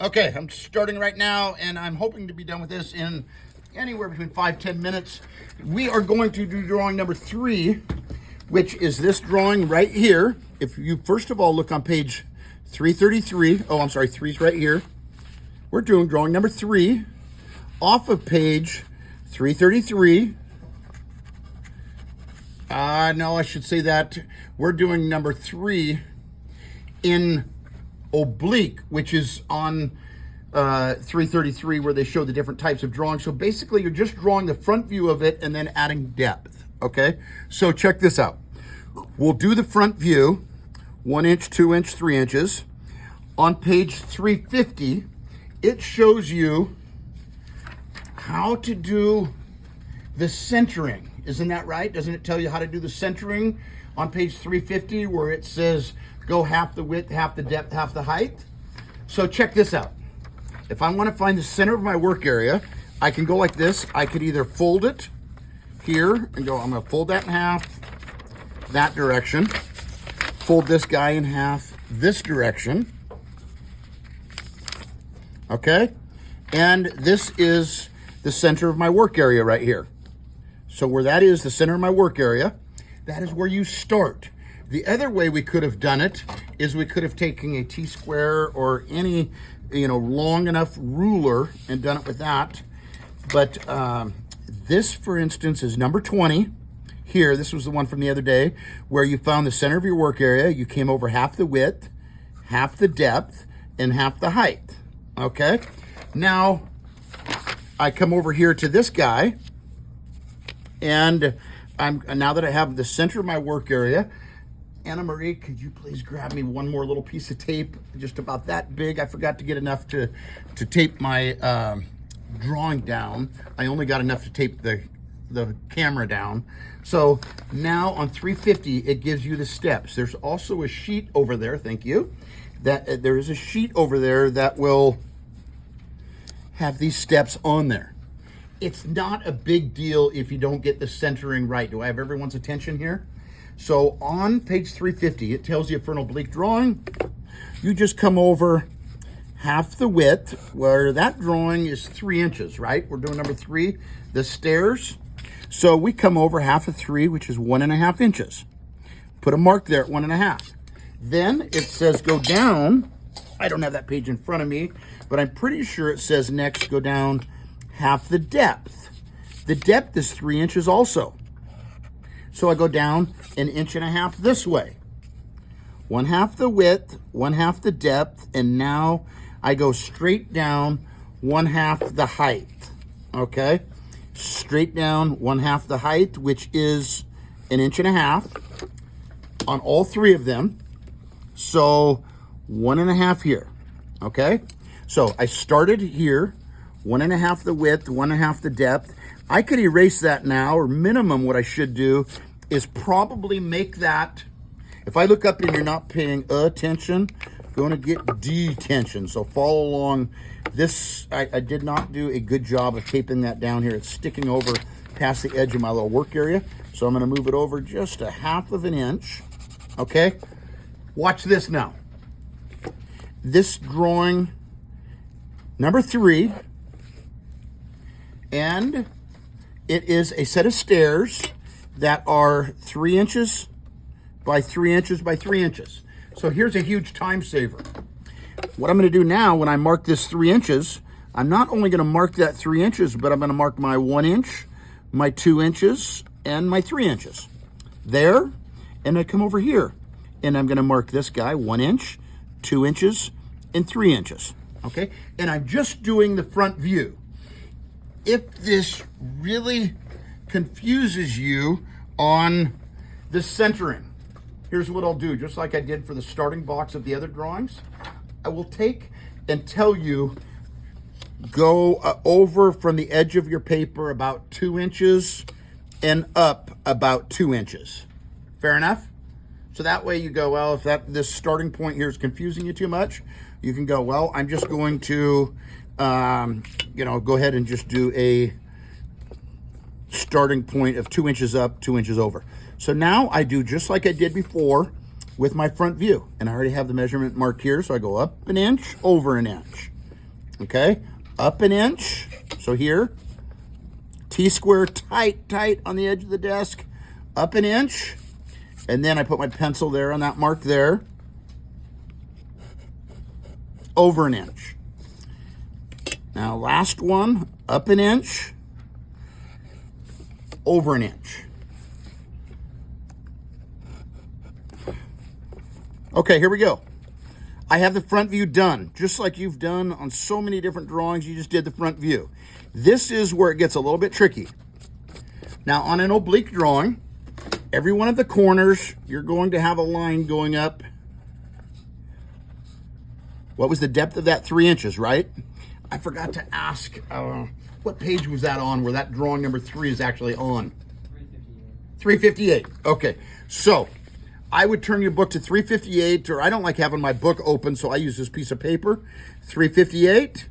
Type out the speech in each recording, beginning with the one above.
Okay, I'm starting right now, and I'm hoping to be done with this in anywhere between 5-10 minutes. We are going to do drawing number 3, which is this drawing right here. If you first of all look on page 333, oh, I'm sorry, 3's right here. We're doing drawing number 3 off of page 333. No, I should say that we're doing number 3 in Oblique, which is on 333, where they show the different types of drawing. So basically, you're just drawing the front view of it and then adding depth, okay? So check this out. We'll do the front view, 1 inch, 2 inch, 3 inches. On page 350, it shows you how to do the centering. Isn't that right? Doesn't it tell you how to do the centering on page 350, where it says go half the width, half the depth, half the height? So check this out. If I want to find the center of my work area, I can go like this. I could either fold it here and go, I'm going to fold that in half that direction, fold this guy in half this direction, okay? And this is the center of my work area right here. So where that is the center of my work area, that is where you start. The other way we could have done it is we could have taken a T-square or any, long enough ruler and done it with that. But this, for instance, is number 20 here. This was the one from the other day where you found the center of your work area. You came over half the width, half the depth, and half the height, okay? Now, I come over here to this guy, and now that I have the center of my work area, Anna Marie, could you please grab me one more little piece of tape, just about that big? I forgot to get enough to tape my drawing down. I only got enough to tape the camera down. So now on 350, it gives you the steps. There's also a sheet over there, thank you. There is a sheet over there that will have these steps on there. It's not a big deal if you don't get the centering right. Do I have everyone's attention here? So on page 350, it tells you for an oblique drawing, you just come over half the width, where that drawing is 3 inches, right? We're doing number 3, the stairs. So we come over half of 3, which is 1.5 inches. Put a mark there at 1.5. Then it says go down. I don't have that page in front of me, but I'm pretty sure it says next go down half the depth. The depth is 3 inches also. So I go down 1.5 inches this way. 1/2 the width, 1/2 the depth, and now I go straight down 1/2 the height, okay? Straight down 1/2 the height, which is 1.5 inches on all 3 of them. So 1.5 here, okay? So I started here, 1.5 the width, 1/2 the depth. I could erase that now, or minimum what I should do is probably make that, if I look up and you're not paying attention, going to get detention. So follow along. This, I did not do a good job of taping that down here. It's sticking over past the edge of my little work area. So I'm going to move it over just 1/2 inch, okay? Watch this now. This drawing, number 3, and it is a set of stairs that are 3 inches by 3 inches by 3 inches. So here's a huge time saver. What I'm going to do now, when I mark this 3 inches, I'm not only going to mark that 3 inches, but I'm going to mark my 1 inch, my 2 inches, and my 3 inches. There, and I come over here, and I'm going to mark this guy 1 inch, 2 inches, and 3 inches, okay? And I'm just doing the front view. If this really confuses you on the centering, here's what I'll do, just like I did for the starting box of the other drawings. I will take and tell you, go over from the edge of your paper about 2 inches and up about 2 inches. Fair enough? So that way you go, well, if this starting point here is confusing you too much, you can go, well, I'm just going to, go ahead and just do a starting point of 2 inches up, 2 inches over. So now I do just like I did before with my front view. And I already have the measurement marked here. So I go up 1 inch, over 1 inch. Okay, up an inch. So here, T-square tight on the edge of the desk, up an inch. And then I put my pencil there on that mark there, over an inch. Now last one, up an inch, over an inch. Okay, here we go. I have the front view done, just like you've done on so many different drawings. You just did the front view. This is where it gets a little bit tricky. Now on an oblique drawing, every one of the corners, you're going to have a line going up. What was the depth of that? 3 inches, right? I forgot to ask, what page was that on where that drawing number 3 is actually on? 358. Okay, so I would turn your book to 358, or I don't like having my book open, so I use this piece of paper. 358.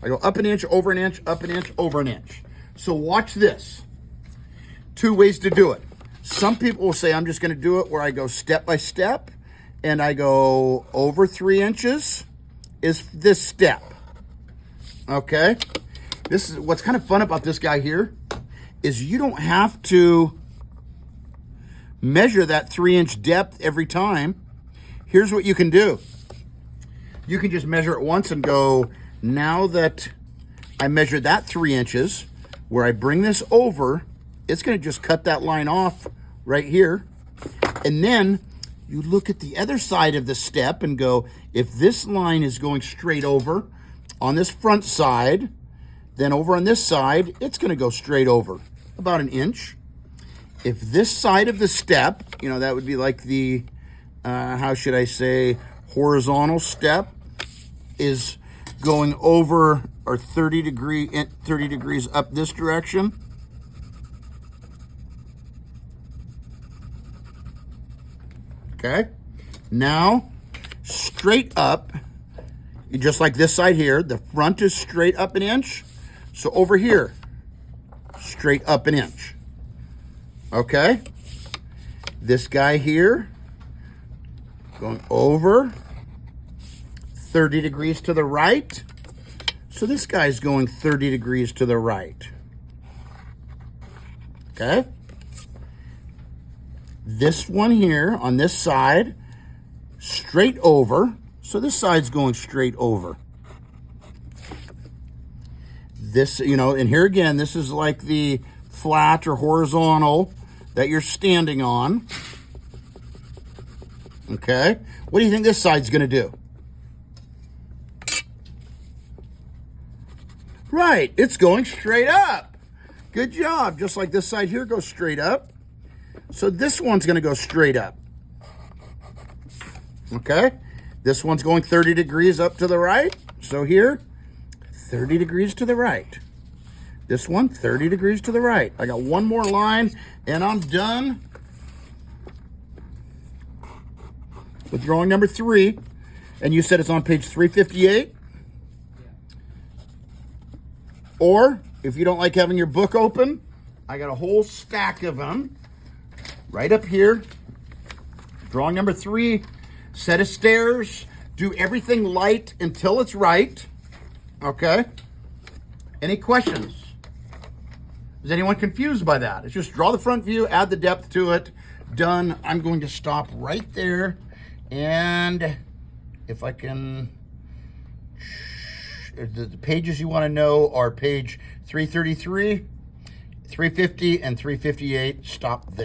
I go up an inch, over an inch, up an inch, over an inch. So watch this. 2 ways to do it. Some people will say I'm just going to do it where I go step by step, and I go over 3 inches is this step. Okay? This is what's kind of fun about this guy here is you don't have to measure that 3-inch depth every time. Here's what you can do. You can just measure it once and go, now that I measured that 3 inches, where I bring this over, it's going to just cut that line off right here. And then you look at the other side of the step and go, if this line is going straight over on this front side, then over on this side, it's going to go straight over about an inch. If this side of the step, you know, that would be like the, how should I say, horizontal step, is going over or 30 degrees up this direction. Okay. Now, straight up, just like this side here, the front is straight up an inch. So over here, straight up an inch. Okay. This guy here, going over 30 degrees to the right. So this guy's going 30 degrees to the right. Okay. This one here on this side, straight over. So this side's going straight over. This, you know, and here again, this is like the flat or horizontal that you're standing on. Okay. What do you think this side's going to do? Right. It's going straight up. Good job. Just like this side here goes straight up. So this one's going to go straight up. Okay. This one's going 30 degrees up to the right. So here, 30 degrees to the right. This one, 30 degrees to the right. I got one more line and I'm done with drawing number 3. And you said it's on page 358? Or if you don't like having your book open, I got a whole stack of them right up here. Drawing number 3, set of stairs. Do everything light until it's right. Okay? Any questions? Is anyone confused by that? It's just draw the front view, add the depth to it. Done. I'm going to stop right there. And if I can, the pages you want to know are page 333, 350, and 358. Stop there.